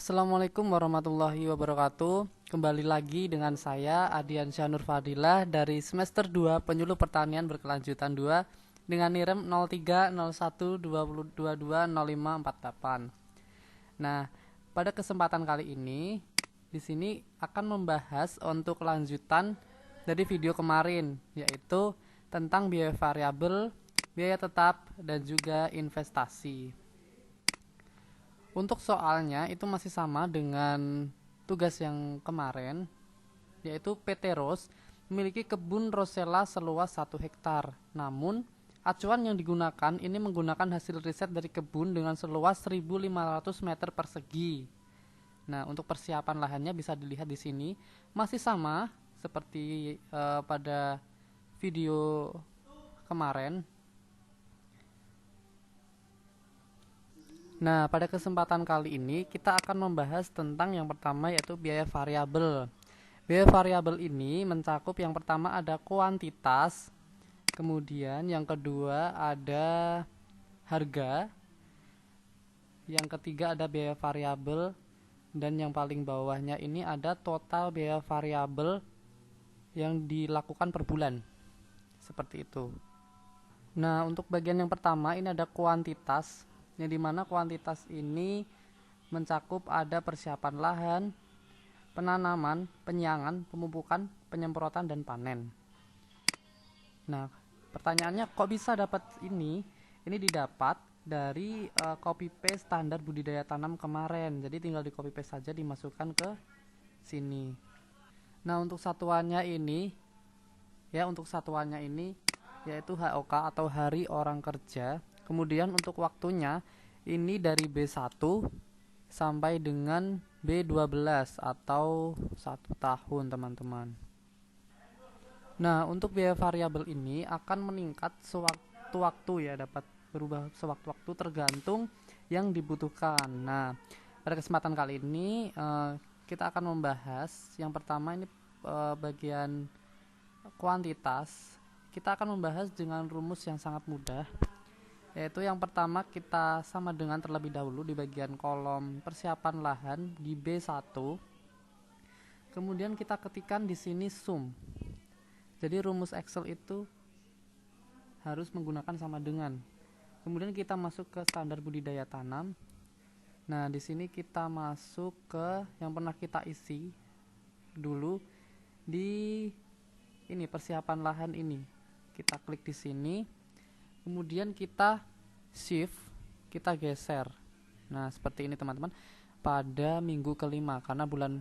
Assalamualaikum warahmatullahi wabarakatuh. Kembali lagi dengan saya Adiansyah Nur Fadilah dari semester 2 Penyuluh Pertanian Berkelanjutan 2 dengan NIREM 030120220548. Nah, pada kesempatan kali ini di sini akan membahas untuk lanjutan dari video kemarin, yaitu tentang biaya variabel, biaya tetap dan juga investasi. Untuk soalnya itu masih sama dengan tugas yang kemarin, yaitu PT Rose memiliki kebun rosella seluas 1 hektar. Namun, acuan yang digunakan ini menggunakan hasil riset dari kebun dengan seluas 1.500 meter persegi. Nah, untuk persiapan lahannya bisa dilihat di sini masih sama seperti pada video kemarin. Nah, pada kesempatan kali ini kita akan membahas tentang yang pertama yaitu biaya variabel. Biaya variabel ini mencakup yang pertama ada kuantitas, kemudian yang kedua ada harga, yang ketiga ada biaya variabel, dan yang paling bawahnya ini ada total biaya variabel yang dilakukan per bulan. Seperti itu. Nah, untuk bagian yang pertama ini ada kuantitas, yang dimana kuantitas ini mencakup ada persiapan lahan, penanaman, penyiangan, pemupukan, penyemprotan, dan panen. Nah, pertanyaannya kok bisa dapat ini? Ini didapat dari copy paste standar budidaya tanam kemarin. Jadi tinggal di copy paste saja dimasukkan ke sini. Nah, untuk satuannya ini yaitu HOK atau hari orang kerja. Kemudian untuk waktunya ini dari B1 sampai dengan B12 atau 1 tahun teman-teman. Nah, untuk biaya variabel ini akan meningkat sewaktu-waktu ya, dapat berubah sewaktu-waktu tergantung yang dibutuhkan. Nah, pada kesempatan kali ini kita akan membahas yang pertama ini bagian kuantitas. Kita akan membahas dengan rumus yang sangat mudah, yaitu yang pertama kita sama dengan terlebih dahulu di bagian kolom persiapan lahan di B1. Kemudian kita ketikkan di sini sum. Jadi rumus Excel itu harus menggunakan sama dengan. Kemudian kita masuk ke standar budidaya tanam. Nah, di sini kita masuk ke yang pernah kita isi dulu di ini persiapan lahan ini. Kita klik di sini. Kemudian kita shift, kita geser. Nah, seperti ini teman-teman. Pada minggu kelima, karena bulan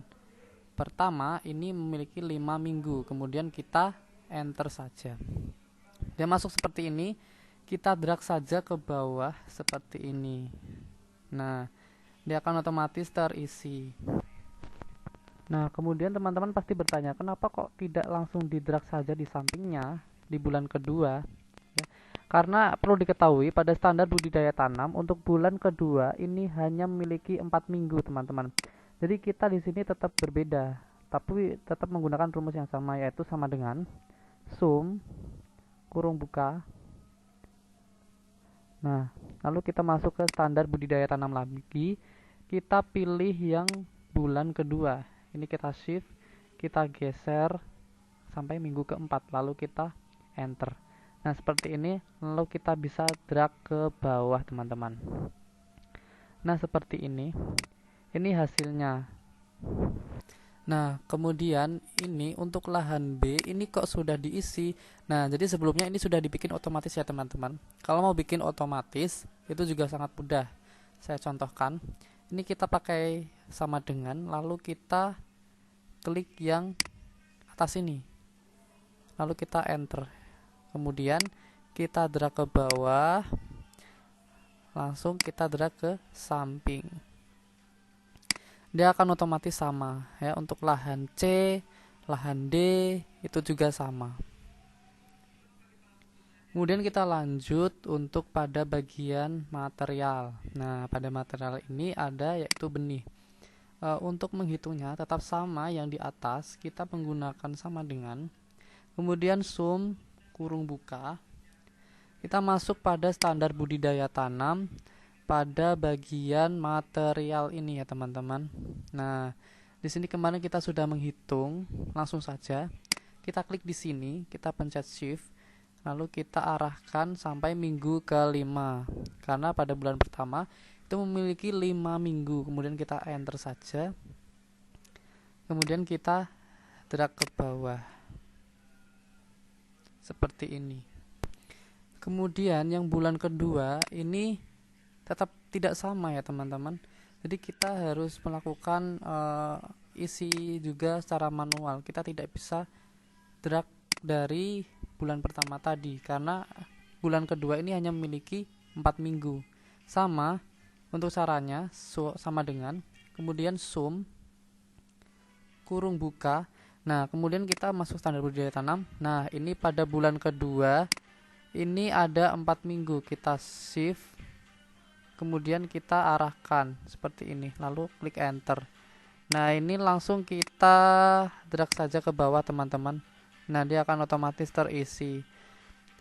pertama ini memiliki 5 minggu. Kemudian kita enter saja. Dia masuk seperti ini. Kita drag saja ke bawah seperti ini. Nah, dia akan otomatis terisi. Nah, kemudian teman-teman pasti bertanya, kenapa kok tidak langsung di drag saja di sampingnya di bulan kedua? Ya, karena perlu diketahui pada standar budidaya tanam untuk bulan kedua ini hanya memiliki 4 minggu teman-teman. Jadi kita di sini tetap berbeda, tapi tetap menggunakan rumus yang sama, yaitu sama dengan sum kurung buka. Nah, lalu kita masuk ke standar budidaya tanam lagi. Kita pilih yang bulan kedua. Ini kita shift, kita geser sampai minggu keempat, lalu kita enter. Nah, seperti ini, lalu kita bisa drag ke bawah teman-teman. Nah, seperti ini. Ini hasilnya. Nah, kemudian ini untuk lahan B ini kok sudah diisi. Nah, jadi sebelumnya ini sudah dibikin otomatis ya teman-teman. Kalau mau bikin otomatis itu juga sangat mudah. Saya contohkan. Ini kita pakai sama dengan, lalu kita klik yang atas ini. Lalu kita enter. Kemudian kita drag ke bawah, langsung kita drag ke samping. Dia akan otomatis sama ya. Untuk lahan C, lahan D itu juga sama. Kemudian kita lanjut untuk pada bagian material. Nah, pada material ini ada yaitu benih. Untuk menghitungnya tetap sama yang di atas, kita menggunakan sama dengan. Kemudian sum kurung buka, kita masuk pada standar budidaya tanam. pada bagian material ini ya teman-teman. Nah, di sini kemarin kita sudah menghitung, langsung saja kita klik di sini, kita pencet shift, lalu kita arahkan sampai minggu ke-5. Karena pada bulan pertama itu memiliki 5 minggu. Kemudian kita enter saja. Kemudian kita drag ke bawah. Seperti ini. Kemudian yang bulan kedua ini tetap tidak sama ya teman-teman. Jadi kita harus melakukan isi juga secara manual. Kita tidak bisa drag dari bulan pertama tadi karena bulan kedua ini hanya memiliki 4 minggu. Sama untuk caranya sama dengan kemudian sum kurung buka. Nah, kemudian kita masuk standar budidaya tanam. Nah, ini pada bulan kedua ini ada 4 minggu. Kita shift, kemudian kita arahkan seperti ini, lalu klik enter. Nah, ini langsung kita drag saja ke bawah teman-teman. Nah, dia akan otomatis terisi.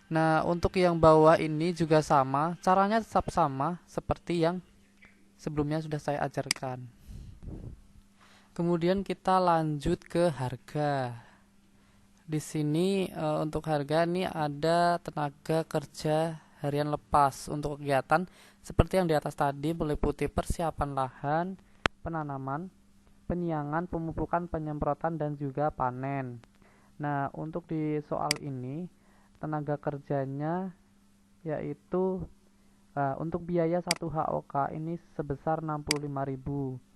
Nah, untuk yang bawah ini juga sama, caranya tetap sama seperti yang sebelumnya sudah saya ajarkan. Kemudian kita lanjut ke harga. Di sini untuk harga ini ada tenaga kerja harian lepas untuk kegiatan seperti yang di atas tadi, meliputi persiapan lahan, penanaman, penyiangan, pemupukan, penyemprotan, dan juga panen. Nah, untuk di soal ini tenaga kerjanya yaitu untuk biaya 1 HOK ini sebesar 65.000.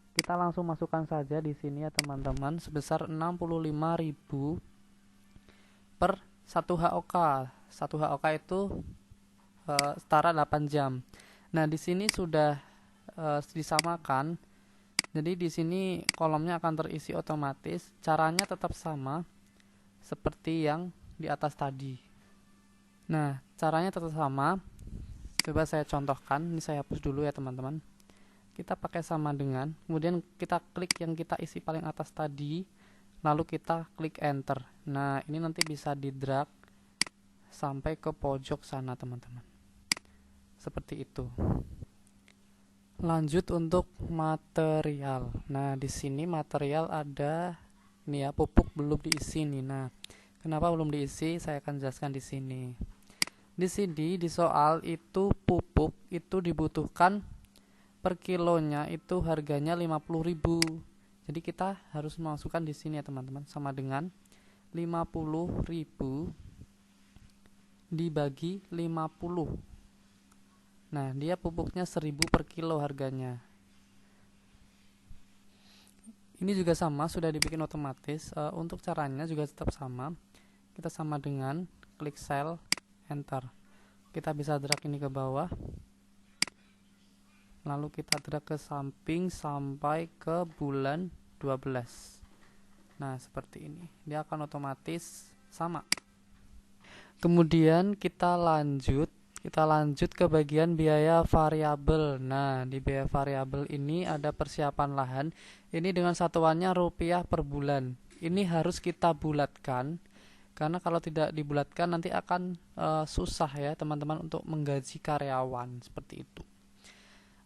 Kita langsung masukkan saja di sini ya teman-teman, sebesar 65.000 per 1 HOK. 1 HOK itu setara 8 jam. Nah, di sini sudah disamakan. Jadi di sini kolomnya akan terisi otomatis. Caranya tetap sama seperti yang di atas tadi. Nah, caranya tetap sama. Coba saya contohkan. Ini saya hapus dulu ya teman-teman. Kita pakai sama dengan, kemudian kita klik yang kita isi paling atas tadi, lalu kita klik enter. Nah, ini nanti bisa di drag sampai ke pojok sana teman-teman, seperti itu. Lanjut untuk material. Nah, di sini material ada ini ya, pupuk belum diisi nih. Nah, kenapa belum diisi? Saya akan jelaskan di sini. Di sini di soal itu pupuk itu dibutuhkan per kilonya itu harganya 50.000. Jadi kita harus masukkan di sini ya teman-teman, sama dengan 50.000 dibagi 50. Nah, dia pupuknya 1.000 per kilo harganya. Ini juga sama, sudah dibikin otomatis. Untuk caranya juga tetap sama. Kita sama dengan klik sel, enter. Kita bisa drag ini ke bawah. Lalu kita drag ke samping sampai ke bulan 12. Nah, seperti ini. Dia akan otomatis sama. Kemudian kita lanjut ke bagian biaya variabel. Nah, di biaya variabel ini ada persiapan lahan. Ini dengan satuannya rupiah per bulan. Ini harus kita bulatkan, karena kalau tidak dibulatkan nanti akan susah ya teman-teman untuk menggaji karyawan, seperti itu.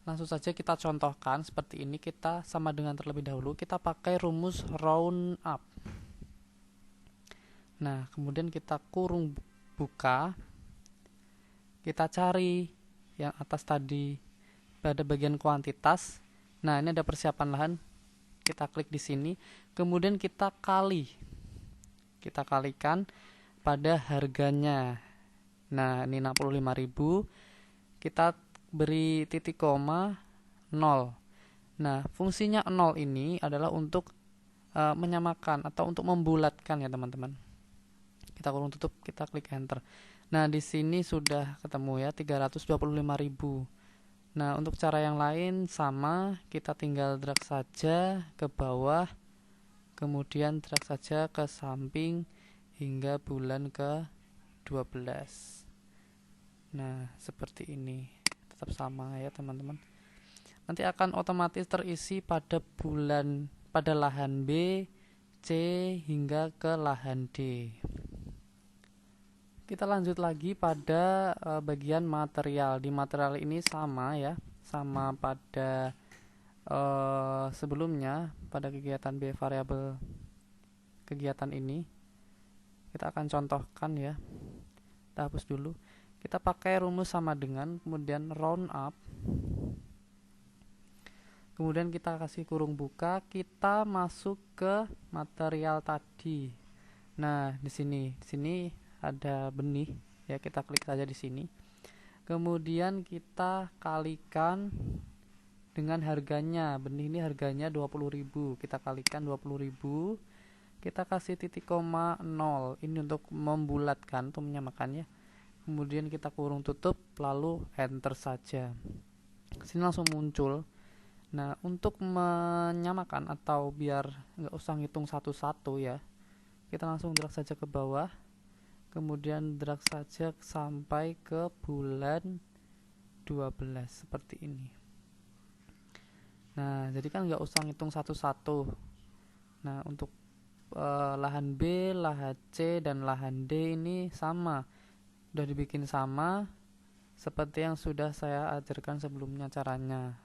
Langsung saja kita contohkan seperti ini. Kita sama dengan terlebih dahulu kita pakai rumus round up. Nah, kemudian kita kurung buka, kita cari yang atas tadi pada bagian kuantitas. Nah, ini ada persiapan lahan, kita klik di sini, kemudian kita kalikan pada harganya. Nah, ini 65.000, kita beri titik koma 0. Nah, fungsinya 0 ini adalah untuk menyamakan atau untuk membulatkan ya teman-teman. Kita kurung tutup, kita klik enter. Nah, di sini sudah ketemu ya 325.000. Nah, untuk cara yang lain sama, kita tinggal drag saja ke bawah, kemudian drag saja ke samping hingga bulan ke-12. Nah, seperti ini. Tetap sama ya teman-teman. Nanti akan otomatis terisi pada lahan B, C hingga ke lahan D. Kita lanjut lagi pada bagian material. Di material ini sama ya, sama pada sebelumnya pada kegiatan biaya variabel kegiatan ini. Kita akan contohkan ya. Kita hapus dulu. Kita pakai rumus sama dengan, kemudian round up. Kemudian kita kasih kurung buka, kita masuk ke material tadi. Nah, di sini ada benih ya, kita klik saja di sini. Kemudian kita kalikan dengan harganya. Benih ini harganya 20.000. Kita kalikan 20.000. Kita kasih titik koma 0. Ini untuk membulatkan, untuk menyamakannya. Kemudian kita kurung tutup, lalu enter saja. Sini langsung muncul. Nah, untuk menyamakan atau biar nggak usah ngitung satu-satu ya, kita langsung drag saja ke bawah, kemudian drag saja sampai ke bulan 12 seperti ini. Nah, jadi kan nggak usah ngitung satu-satu. Nah, untuk lahan B, lahan C, dan lahan D ini sama, udah dibikin sama seperti yang sudah saya ajarkan sebelumnya caranya.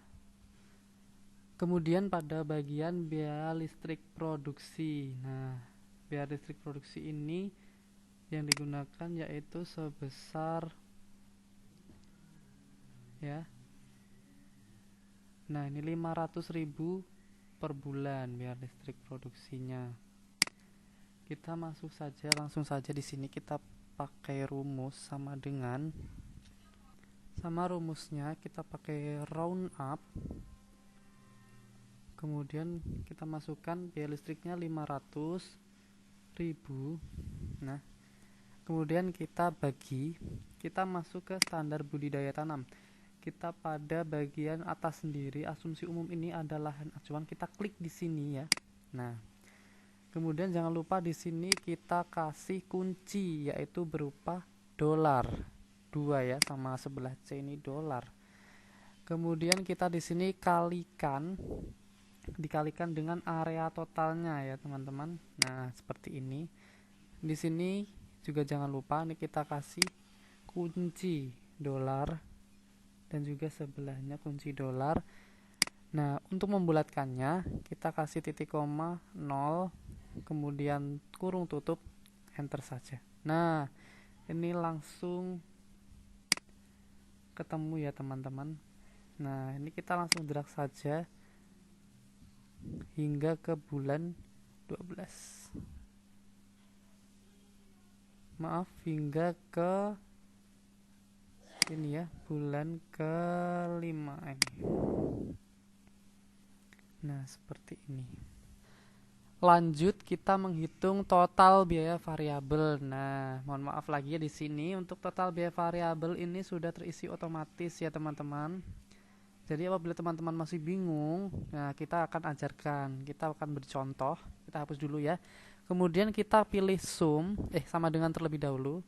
Kemudian pada bagian biaya listrik produksi. Nah, biaya listrik produksi ini yang digunakan yaitu sebesar ya. Nah, ini 500.000 per bulan biaya listrik produksinya. Kita masuk saja, langsung saja di sini kita pakai rumus sama dengan, sama rumusnya kita pakai round up. Kemudian kita masukkan biaya listriknya 500.000. Nah, kemudian kita bagi, kita masuk ke standar budidaya tanam. Kita pada bagian atas sendiri, asumsi umum ini adalah lahan acuan, kita klik di sini ya. Nah, kemudian jangan lupa di sini kita kasih kunci yaitu berupa dolar 2 ya, sama sebelah C ini dolar. Kemudian kita di sini dikalikan dengan area totalnya ya teman-teman. Nah, seperti ini. Di sini juga jangan lupa nih kita kasih kunci dolar dan juga sebelahnya kunci dolar. Nah, untuk membulatkannya kita kasih titik koma 0, kemudian kurung tutup, enter saja. Nah, ini langsung ketemu ya teman-teman. Nah, ini kita langsung drag saja hingga ke bulan 12. Maaf, hingga ke ini ya, bulan ke-5 ini. Nah, seperti ini. Lanjut kita menghitung total biaya variabel. Nah, mohon maaf lagi ya di sini untuk total biaya variabel ini sudah terisi otomatis ya teman-teman. Jadi apabila teman-teman masih bingung, nah kita akan ajarkan, kita akan beri contoh. Kita hapus dulu ya. Kemudian kita pilih sum, sama dengan terlebih dahulu.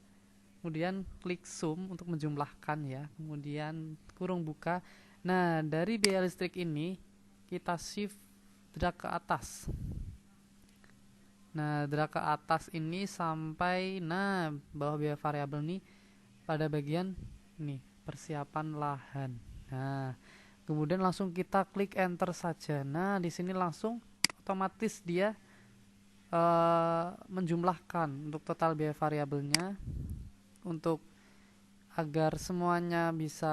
Kemudian klik sum untuk menjumlahkan ya. Kemudian kurung buka. Nah, dari biaya listrik ini kita shift drag ke atas. Nah, drag ke atas ini sampai bawah biaya variabel nih pada bagian nih persiapan lahan. Nah, kemudian langsung kita klik enter saja. Nah, di sini langsung otomatis dia menjumlahkan untuk total biaya variabelnya. Untuk agar semuanya bisa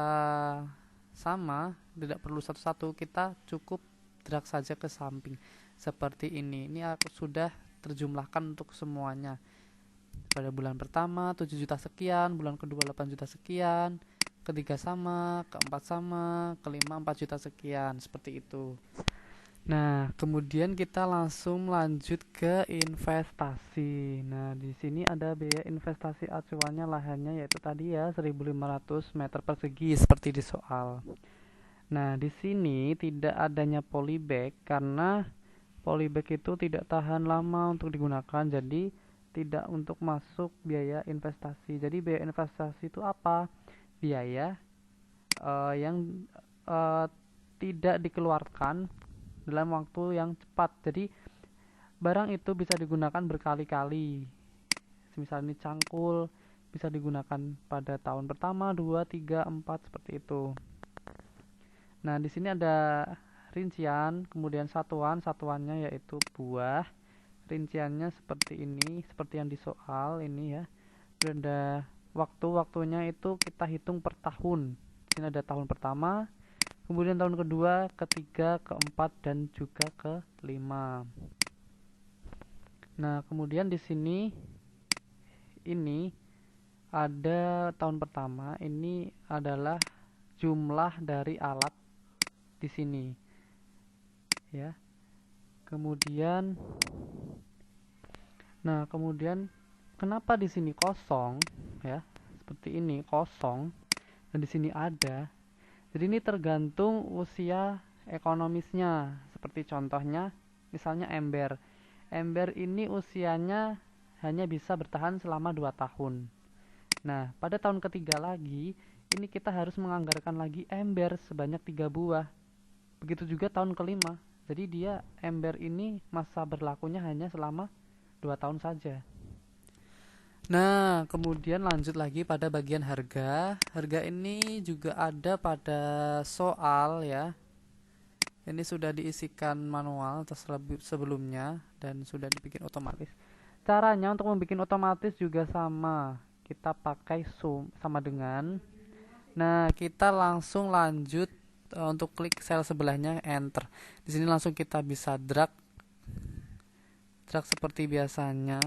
sama, tidak perlu satu-satu, kita cukup drag saja ke samping seperti ini. Ini aku sudah terjumlahkan untuk semuanya. Pada bulan pertama 7 juta sekian, bulan kedua 8 juta sekian, ketiga sama, keempat sama, kelima 4 juta sekian, seperti itu. Nah, kemudian kita langsung lanjut ke investasi. Nah, di sini ada biaya investasi acuannya lahannya yaitu tadi ya 1.500 meter persegi seperti di soal. Nah, di sini tidak adanya polybag karena polybag itu tidak tahan lama untuk digunakan, jadi tidak untuk masuk biaya investasi. Jadi biaya investasi itu apa? Biaya yang tidak dikeluarkan dalam waktu yang cepat. Jadi barang itu bisa digunakan berkali-kali. Misalnya ini cangkul, bisa digunakan pada tahun pertama, 2, 3, 4 seperti itu. Nah, di sini ada rincian, kemudian satuannya yaitu buah. Rinciannya seperti ini, seperti yang di soal ini ya. Dan ada waktunya itu kita hitung per tahun. Di sini ada tahun pertama, kemudian tahun kedua, ketiga, keempat, dan juga kelima. Nah, kemudian di sini ini ada tahun pertama, ini adalah jumlah dari alat di sini ya. Kemudian kenapa di sini kosong ya? Seperti ini kosong dan di sini ada. Jadi ini tergantung usia ekonomisnya. Seperti contohnya misalnya ember. Ember ini usianya hanya bisa bertahan selama 2 tahun. Nah, pada tahun ketiga lagi, ini kita harus menganggarkan lagi ember sebanyak 3 buah. Begitu juga tahun kelima. Jadi dia ember ini masa berlakunya hanya selama 2 tahun saja. Nah, kemudian lanjut lagi pada bagian harga. Harga ini juga ada pada soal ya. Ini sudah diisikan manual sebelumnya dan sudah dibikin otomatis. Caranya untuk membuat otomatis juga sama. Kita pakai sum sama dengan. Nah, kita langsung lanjut untuk klik sel sebelahnya, enter. Di sini langsung kita bisa drag seperti biasanya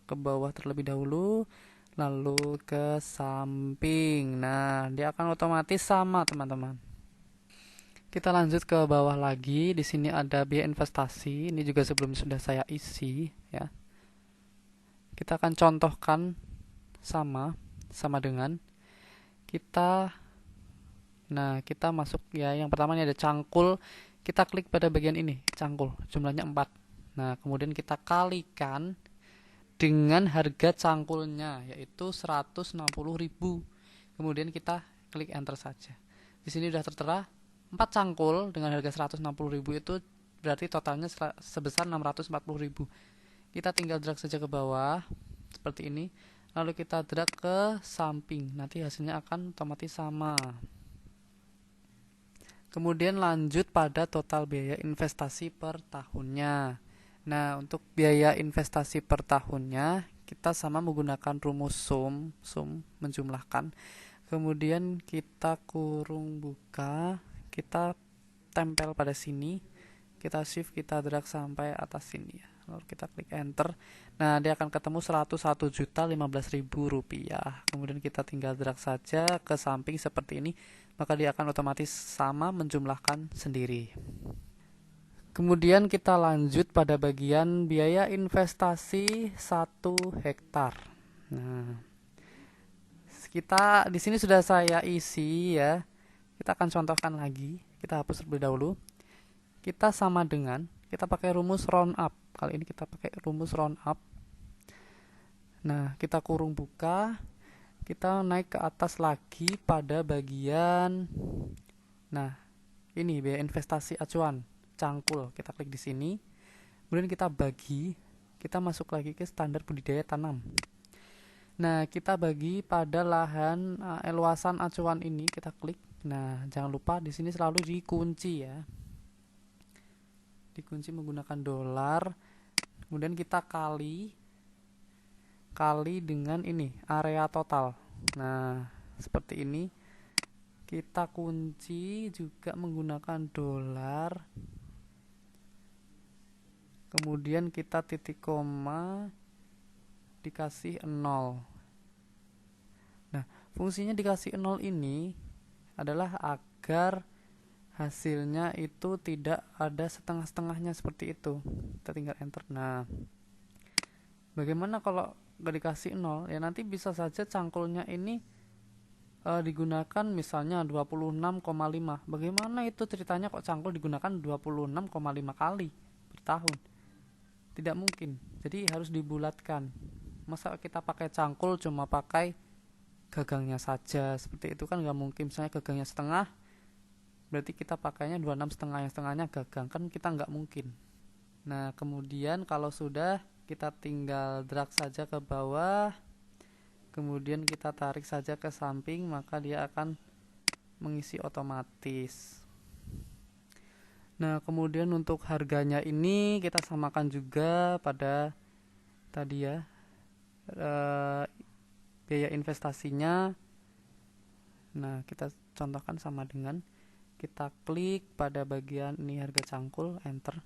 ke bawah terlebih dahulu, lalu ke samping. Nah, dia akan otomatis sama, teman-teman. Kita lanjut ke bawah lagi. Di sini ada biaya investasi. Ini juga sebelumnya sudah saya isi ya. Kita akan contohkan sama dengan kita. Nah, kita masuk ya. Yang pertama ini ada cangkul. Kita klik pada bagian ini, cangkul. Jumlahnya 4. Nah, kemudian kita kalikan dengan harga cangkulnya, yaitu 160.000. Kemudian kita klik enter saja. Di sini sudah tertera 4 cangkul dengan harga 160.000, itu berarti totalnya sebesar 640.000. Kita tinggal drag saja ke bawah seperti ini, lalu kita drag ke samping. Nanti hasilnya akan otomatis sama. Kemudian lanjut pada total biaya investasi per tahunnya. Nah, untuk biaya investasi per tahunnya kita sama menggunakan rumus sum menjumlahkan. Kemudian kita kurung buka, kita tempel pada sini, kita shift, kita drag sampai atas sini ya. Lalu kita klik enter. Nah, dia akan ketemu 101.015.000 rupiah. Kemudian kita tinggal drag saja ke samping seperti ini, maka dia akan otomatis sama menjumlahkan sendiri. Kemudian kita lanjut pada bagian biaya investasi 1 hektar. Nah, kita di sini sudah saya isi ya. Kita akan contohkan lagi. Kita hapus terlebih dahulu. Kita sama dengan, kita pakai rumus round up. Kali ini kita pakai rumus round up. Nah, kita kurung buka. Kita naik ke atas lagi pada bagian. Nah, ini biaya investasi acuan cangkul. Kita klik di sini. Kemudian kita bagi. Kita masuk lagi ke standar budidaya tanam. Nah, kita bagi pada lahan luasan acuan ini, kita klik. Nah, jangan lupa di sini selalu dikunci ya. Dikunci menggunakan $. Kemudian kita kali dengan ini, area total. Nah, seperti ini. Kita kunci juga menggunakan $. Kemudian kita titik koma dikasih 0. Nah, fungsinya dikasih 0 ini adalah agar hasilnya itu tidak ada setengah-setengahnya seperti itu. Kita tinggal enter. Nah, bagaimana kalau gak dikasih 0? Ya nanti bisa saja cangkulnya ini digunakan misalnya 26,5. Bagaimana itu ceritanya kok cangkul digunakan 26,5 kali per tahun? Tidak mungkin. Jadi harus dibulatkan. Masa kita pakai cangkul cuma pakai gagangnya saja, seperti itu kan nggak mungkin. Misalnya gagangnya setengah, berarti kita pakainya 26 setengah, yang setengahnya gagang, kan kita nggak mungkin. Nah, kemudian kalau sudah, kita tinggal drag saja ke bawah. kemudian kita tarik saja ke samping, maka dia akan mengisi otomatis. Nah, kemudian untuk harganya ini kita samakan juga pada tadi ya, biaya investasinya. Nah, kita contohkan sama dengan kita klik pada bagian ini harga cangkul, enter.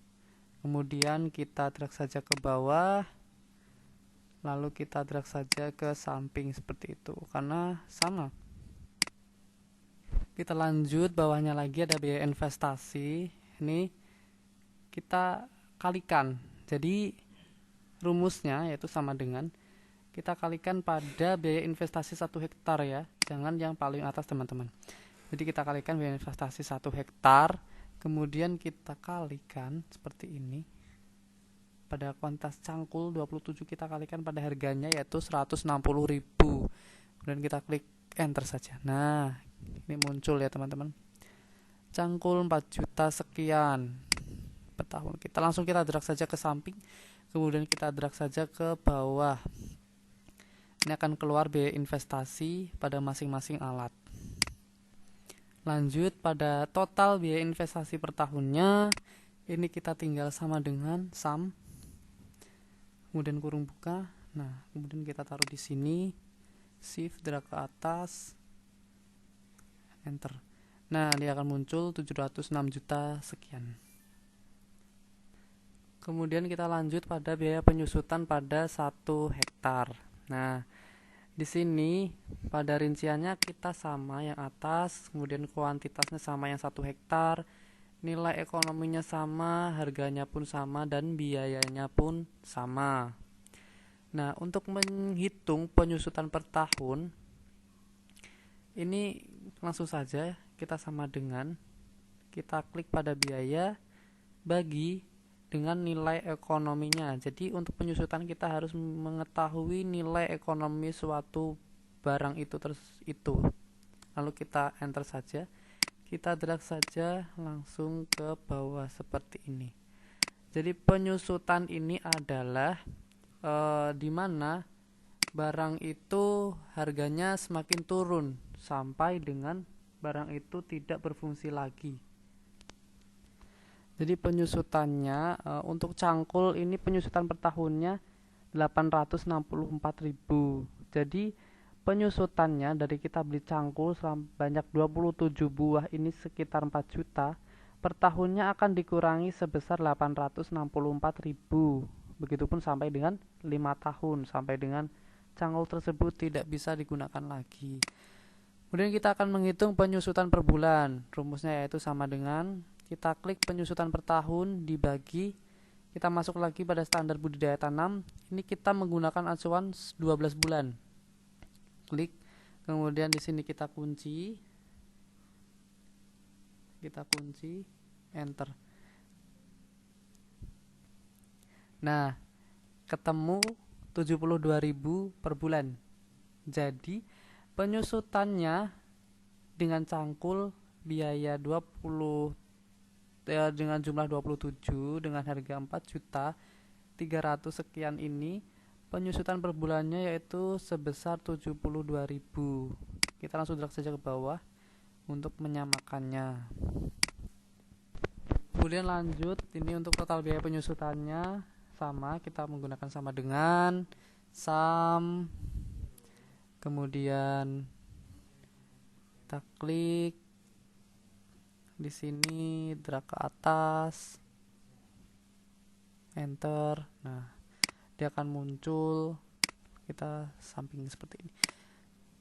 Kemudian kita drag saja ke bawah, lalu kita drag saja ke samping seperti itu, karena sama. Kita lanjut, bawahnya lagi ada biaya investasi. Ini kita kalikan. Jadi rumusnya yaitu sama dengan kita kalikan pada biaya investasi 1 hektar ya, jangan yang paling atas teman-teman. Jadi kita kalikan biaya investasi 1 hektar, kemudian kita kalikan seperti ini. Pada kuantitas cangkul 27 kita kalikan pada harganya yaitu 160.000. Kemudian kita klik enter saja. Nah, ini muncul ya teman-teman. Cangkul 4 juta sekian per tahun. Kita drag saja ke samping, kemudian kita drag saja ke bawah. Ini akan keluar biaya investasi pada masing-masing alat. Lanjut pada total biaya investasi per tahunnya, ini kita tinggal sama dengan sum, kemudian kurung buka. Nah, kemudian kita taruh di sini, shift drag ke atas, enter. Nah, dia akan muncul 706 juta sekian. Kemudian kita lanjut pada biaya penyusutan pada 1 hektar. Nah, di sini pada rinciannya kita sama yang atas, kemudian kuantitasnya sama yang 1 hektar, nilai ekonominya sama, harganya pun sama, dan biayanya pun sama. Nah, untuk menghitung penyusutan per tahun, ini langsung saja kita sama dengan kita klik pada biaya bagi dengan nilai ekonominya. Jadi untuk penyusutan kita harus mengetahui nilai ekonomi suatu barang itu lalu kita enter saja, kita drag saja langsung ke bawah seperti ini. Jadi penyusutan ini adalah di mana barang itu harganya semakin turun sampai dengan barang itu tidak berfungsi lagi. Jadi penyusutannya untuk cangkul ini penyusutan per tahunnya 864.000. Jadi penyusutannya dari kita beli cangkul sebanyak 27 buah ini sekitar 4 juta, per tahunnya akan dikurangi sebesar 864.000. Begitupun sampai dengan 5 tahun, sampai dengan cangkul tersebut tidak bisa digunakan lagi. Kemudian kita akan menghitung penyusutan per bulan. Rumusnya yaitu sama dengan kita klik penyusutan per tahun dibagi, kita masuk lagi pada standar budidaya tanam. Ini kita menggunakan acuan 12 bulan. Klik, kemudian di sini kita kunci, enter. Nah, ketemu 72.000 per bulan. Jadi penyusutannya dengan cangkul biaya 20 dengan jumlah 27 dengan harga 4.300.000 sekian ini, penyusutan per bulannya yaitu sebesar 72.000. Kita langsung drag saja ke bawah untuk menyamakannya. Kemudian lanjut, ini untuk total biaya penyusutannya sama, kita menggunakan sama dengan sum, kemudian kita klik di sini, drag ke atas, enter. Nah, dia akan muncul, kita samping seperti ini,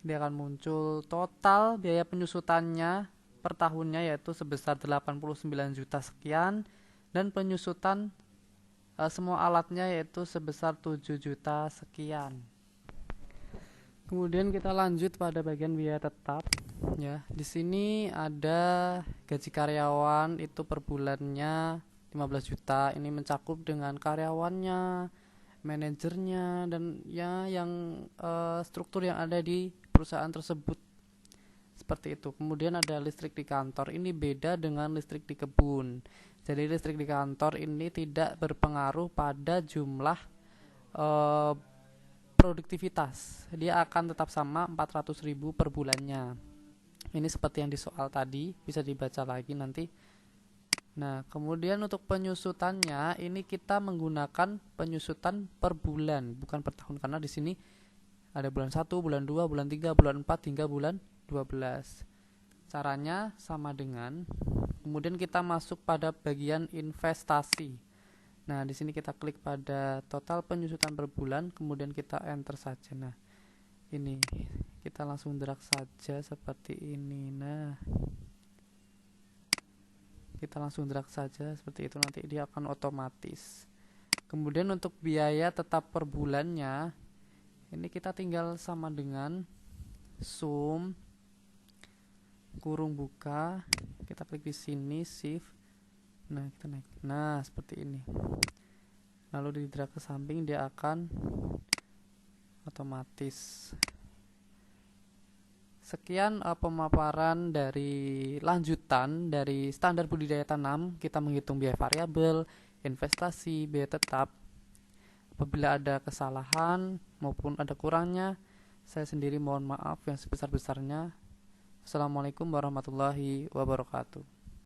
dia akan muncul total biaya penyusutannya per tahunnya yaitu sebesar 89 juta sekian, dan penyusutan semua alatnya yaitu sebesar 7 juta sekian. Kemudian kita lanjut pada bagian biaya tetap. Ya, di sini ada gaji karyawan itu per bulannya 15 juta. Ini mencakup dengan karyawannya, manajernya, dan ya yang struktur yang ada di perusahaan tersebut. Seperti itu. Kemudian ada listrik di kantor. Ini beda dengan listrik di kebun. Jadi listrik di kantor ini tidak berpengaruh pada jumlah produktivitas, dia akan tetap sama 400.000 per bulannya. Ini seperti yang di soal tadi, bisa dibaca lagi nanti. Nah, kemudian untuk penyusutannya ini kita menggunakan penyusutan per bulan, bukan per tahun, karena di sini ada bulan 1, bulan 2, bulan 3, bulan 4 hingga bulan 12. Caranya sama dengan, kemudian kita masuk pada bagian investasi. Nah, di sini kita klik pada total penyusutan per bulan, kemudian kita enter saja. Nah, ini kita langsung drag saja seperti ini. Nah, kita langsung drag saja seperti itu, nanti dia akan otomatis. Kemudian untuk biaya tetap per bulannya, ini kita tinggal sama dengan sum kurung buka, kita klik di sini shift. Nah, kita naik. Nah, seperti ini. Lalu di drag ke samping, dia akan otomatis. Sekian pemaparan dari lanjutan dari standar budidaya tanam. Kita menghitung biaya variabel, investasi, biaya tetap. Apabila ada kesalahan maupun ada kurangnya, saya sendiri mohon maaf yang sebesar-besarnya. Assalamualaikum warahmatullahi wabarakatuh.